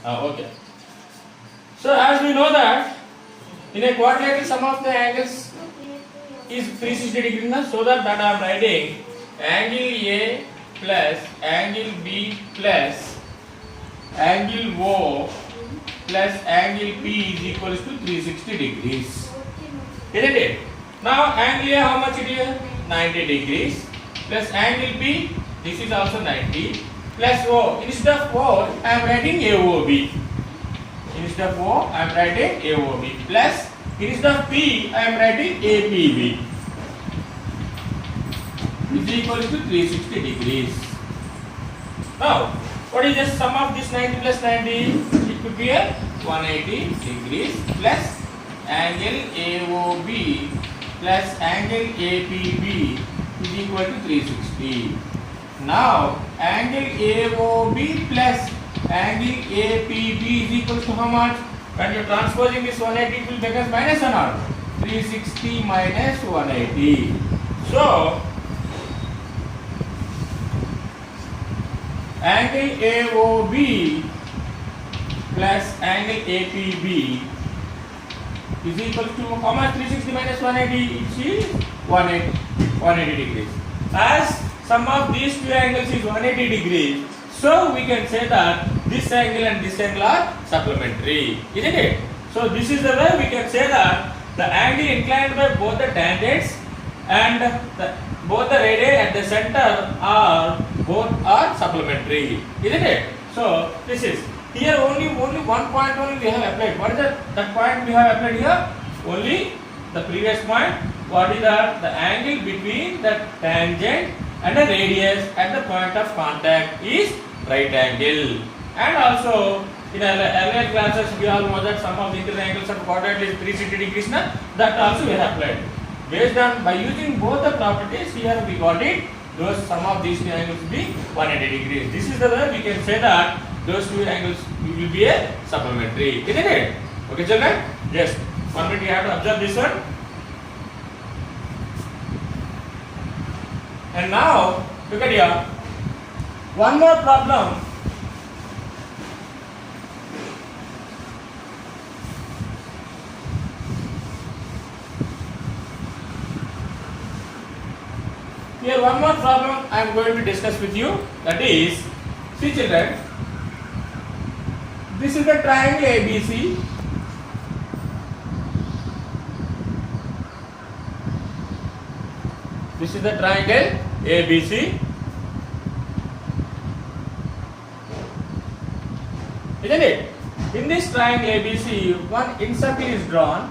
Okay. So as we know that in a quadrilateral sum of the angles is 360 degrees now, so that I am writing angle A plus angle B plus angle O plus angle P is equals to 360 degrees. Isn't it? Now angle A how much it is? 90 degrees plus angle B, this is also 90 plus O. Instead of O I am writing AOB. Instead of O I am writing AOB plus instead of P I am writing APB is equal to 360 degrees. Now what is the sum of this 90 plus 90? It could be a 180 degrees plus angle AOB plus angle APB is equal to 360. Now angle AOB plus angle APB is equal to how much? When you are transposing this 180 it will become minus or not? 360 minus 180. So angle AOB plus angle APB is equal to how much? 360 minus 180, it is 180 degrees. As sum of these two angles is 180 degrees, so we can say that this angle and this angle are supplementary, isn't it? So this is the way we can say that the angle inclined by both the tangents and both the radii at the center both are supplementary, isn't it? So this is here only one point only we have applied. What is that point we have applied here? Only the previous point. What is that? The angle between the tangent and the radius at the point of contact is right angle. And also in earlier classes we all know that sum of the interior angles of quadrant is 360 degrees. That also we have applied. Based on by using both the properties here we got it. Those sum of these two angles will be 180 degrees. This is the way we can say that those two angles will be a supplementary, isn't it? Okay, children? Yes. 1 minute you have to observe this one. And now look at here. One more problem. Here one more problem I am going to discuss with you. That is, see children, this is the triangle ABC. This is the triangle ABC. Isn't it? In this triangle ABC, one incircle is drawn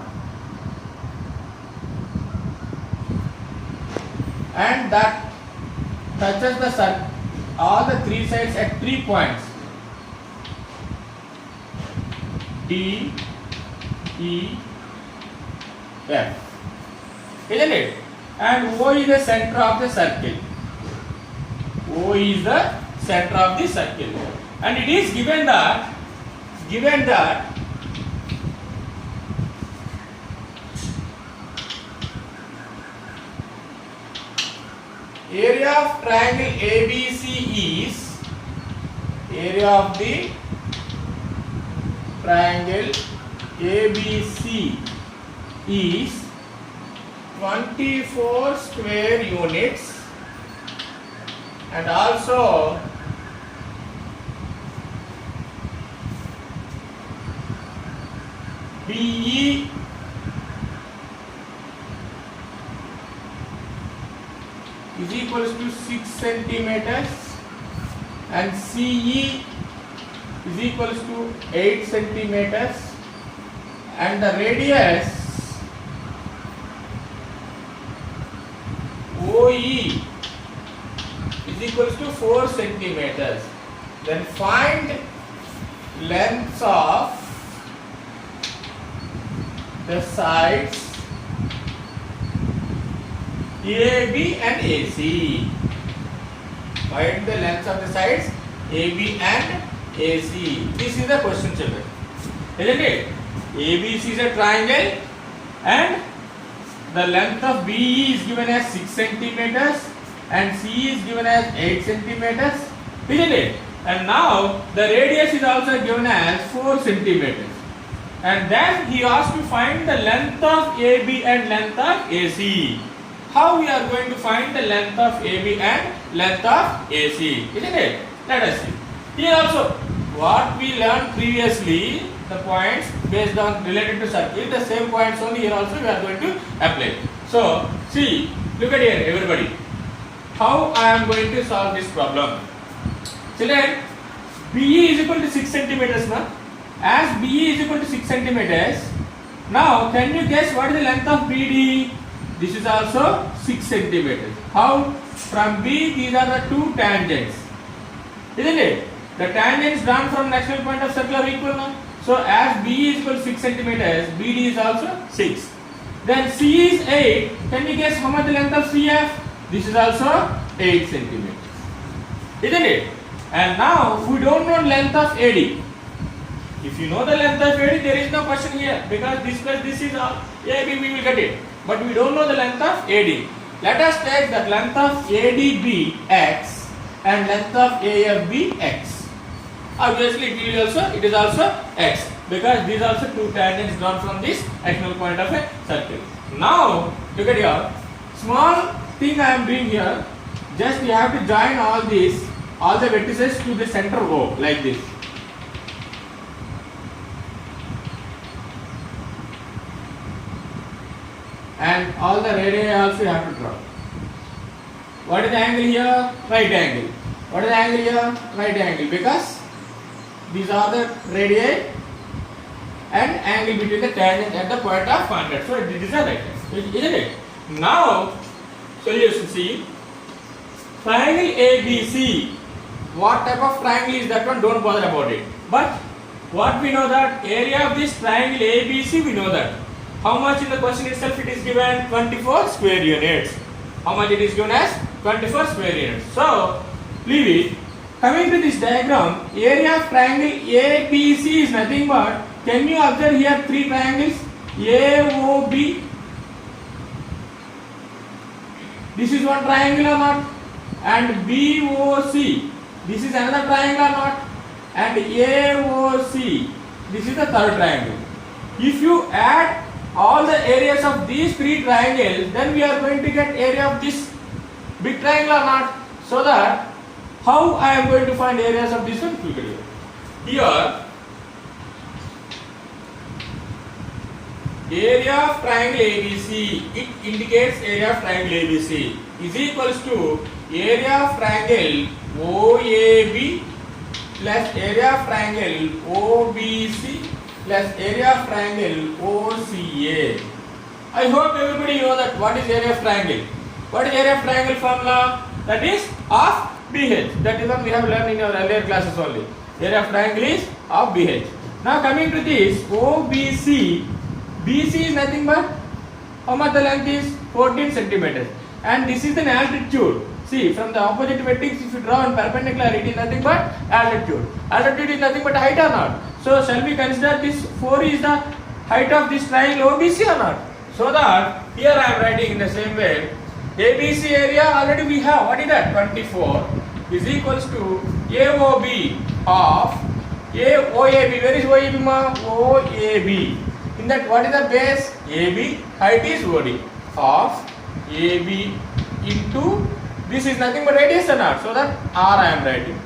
and that touches the circle, all the three sides at 3 points D, E, F, isn't it? And O is the center of the circle. O is the center of the circle, and it is given that area of triangle ABC is area of the triangle ABC is 24 square units, and also BE is equals to 6 centimeters and CE is equals to 8 centimeters, and the radius OE is equals to 4 centimeters. Then find lengths of the sides AB and AC. Find the lengths of the sides AB and AC. This is the question, children. Isn't it? ABC is a triangle and the length of BE is given as 6 centimeters and C is given as 8 centimeters. Isn't it? And now the radius is also given as 4 centimeters. And then he asked to find the length of AB and length of AC. How we are going to find the length of AB and length of AC? Isn't it? Let us see. Here also, what we learned previously, the points based on related to circle, the same points only here also we are going to apply. So, see, look at here, everybody. How I am going to solve this problem? Children, BE is equal to 6 centimeters now. As BE is equal to 6 centimeters, now can you guess what is the length of BD? This is also 6 centimeters. How? From B, these are the two tangents. Isn't it? The tangents drawn from national point of circle are equal now. So as BE is equal to 6 centimeters, BD is also 6. Then C is 8. Can you guess how much the length of CF? This is also 8 centimeters. Isn't it? And now we don't know length of AD. If you know the length of AD, there is no question here because this plus this is all AB, we will get it. But we don't know the length of AD. Let us take the length of ADB X and length of AFB X. Obviously it is also X because these are also two tangents drawn from this external point of a circle. Now look at here. Small thing I am doing here. Just you have to join all the vertices to the center O like this. And all the radii also you have to draw. What is the angle here? Right angle. What is the angle here? Right angle, because these are the radii and angle between the tangent at the point of 100. So this is a right angle, isn't it? Now solution. See, triangle ABC. What type of triangle is that one? Don't bother about it. But what we know that area of this triangle ABC, we know that. How much in the question itself it is given? 24 square units. How much it is given as? 24 square units. So, leave it. Coming to this diagram, area of triangle ABC is nothing but, can you observe here three triangles? AOB. This is one triangle or not? And BOC. This is another triangle or not? And AOC. This is the third triangle. If you add all the areas of these three triangles, then we are going to get area of this big triangle or not? So that, how I am going to find areas of this one? Look at here. Here, area of triangle ABC, it indicates area of triangle ABC is equals to area of triangle OAB plus area of triangle OBC plus area of triangle OCA. I hope everybody know that what is area of triangle. What is area of triangle formula? That is of BH. That is what we have learned in our earlier classes only. Area of triangle is of BH. Now coming to this OBC. BC is nothing but, how much the length is? 14 centimeters. And this is an altitude. See, from the opposite vertex, if you draw on perpendicular, it is nothing but altitude. Altitude is nothing but height or not? So, shall we consider this 4 is the height of this triangle OBC or not? So that, here I am writing in the same way, ABC area already we have, what is that? 24 is equals to AOB of OAB. Where is OAB ma? OAB. In that, what is the base? AB, height is OD of AB into, this is nothing but radius or not? So that R I am writing.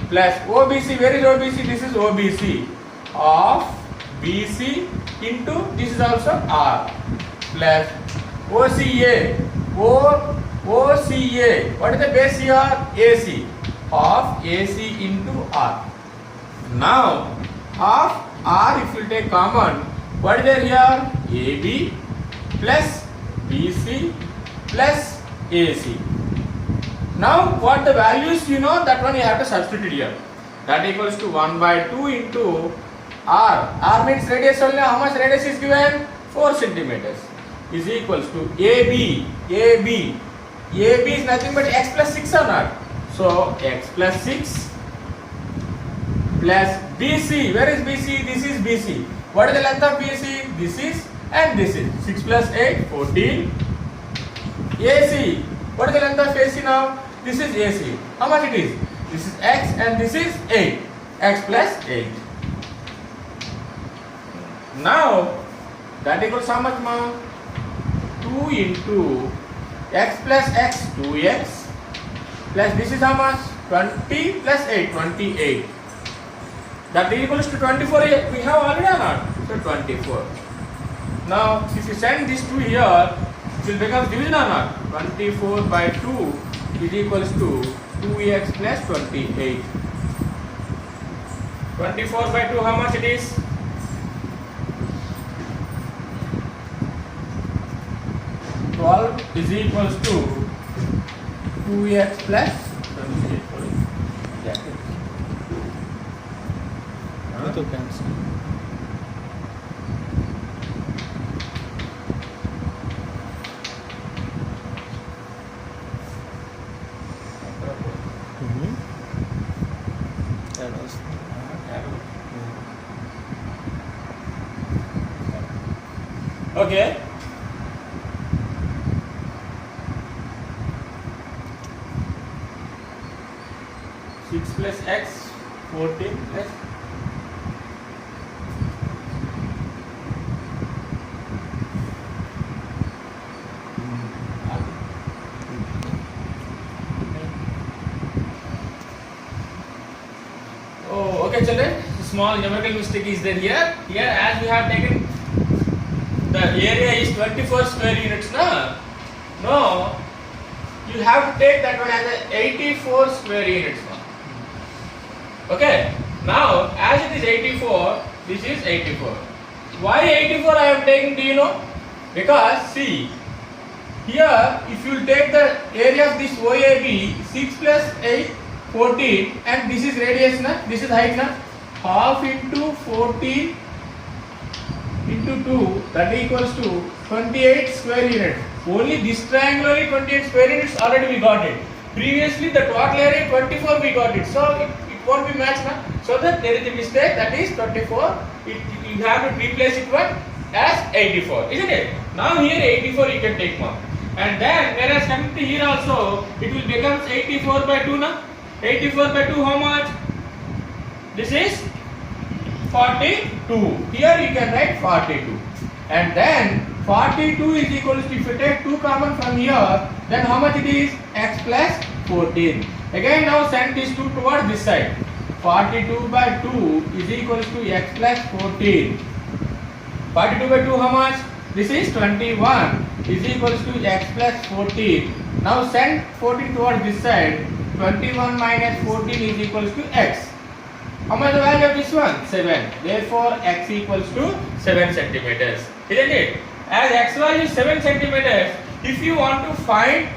Plus OBC, where is OBC? This is OBC of BC into, this is also R. Plus OCA, OCA, what is the base here? AC of AC into R. Now, of R if you take common, what is there here? AB plus BC plus AC. Now, what the values you know, that one you have to substitute here. That equals to 1 by 2 into R. R means radius only. How much radius is given? 4 centimeters. Is equals to AB. AB is nothing but x plus 6 or not? So, x plus 6 plus BC. Where is BC? This is BC. What is the length of BC? This is and this is 6 plus 8, 14. AC. What is the length of AC now? This is AC. How much it is? This is x and this is 8. X plus 8. Now that equals how much more? 2 into x plus x, 2x, plus this is how much? 20 plus 8, 28. That equals to 24. We have already or not? So 24. Now if you send this 2 here, it will become division or not? 24 by 2 is equals to 2x plus 28. 24 by 2, how much it is? 12 is equals to 2x plus 28. तो cancel Okay. Six plus x, 14 plus. Oh, okay, children. Small numerical mistake is there here. Here, as we have taken the area is 24 square units, no? No, you have to take that one as a 84 square units. Okay. Now, as it is 84, this is 84. Why 84 I am taking? Do you know? Because see, here if you take the area of this OAB, 6 plus 8, 14, and this is radius, na? This is height, na? Half into 14 into 2, that equals to 28 square units. Only this triangle only 28 square units already we got it. Previously the total area 24 we got it. So it won't be matched now. So that there is a mistake, that is 24. You have to replace it one as 84, isn't it? Now here 84 you can take mark. And then whereas coming to here also it will become 84 by 2 now. 84 by 2 how much? This is 42. Here you can write 42. And then 42 is equal to, if you take 2 common from here, then how much it is? X plus 14. Again now send this 2 towards this side. 42 by 2 is equal to x plus 14. 42 by 2 how much? This is 21 is equal to x plus 14. Now send 14 towards this side. 21 minus 14 is equal to x. How much the value of this one? 7. Therefore, x equals to 7 centimeters. Isn't it? As x value is 7 centimeters, if you want to find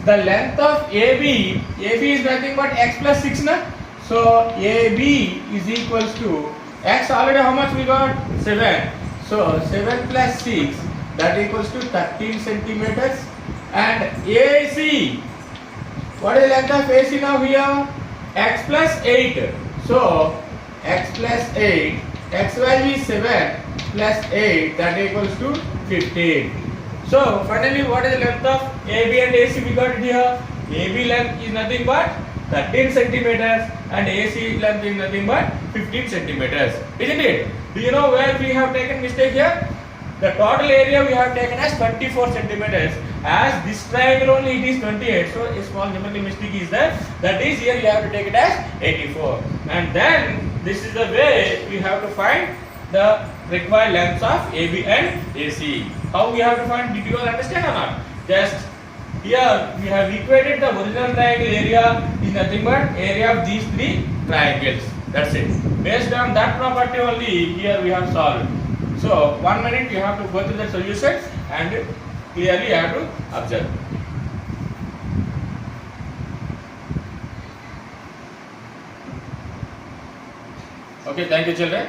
the length of AB, AB is nothing but x plus 6, na? So, AB is equals to x already how much we got? 7. So, 7 plus 6, that equals to 13 centimeters. And AC, what is the length of AC now here? X plus 8. So, x plus 8, x value is 7 plus 8, that equals to 15. So, finally what is the length of AB and AC we got it here? AB length is nothing but 13 centimeters and AC length is nothing but 15 centimeters. Isn't it? Do you know where we have taken mistake here? The total area we have taken as 24 centimeters. As this triangle only it is 28. So a small numerical mistake is there. That is here you have to take it as 84. And then this is the way we have to find the required lengths of AB and AC. How we have to find? Did you all understand or not? Just here we have equated the original triangle area is nothing but area of these 3 triangles. That's it. Based on that property only here we have solved. So 1 minute you have to go through the solutions and clearly you have to observe. Okay, thank you children.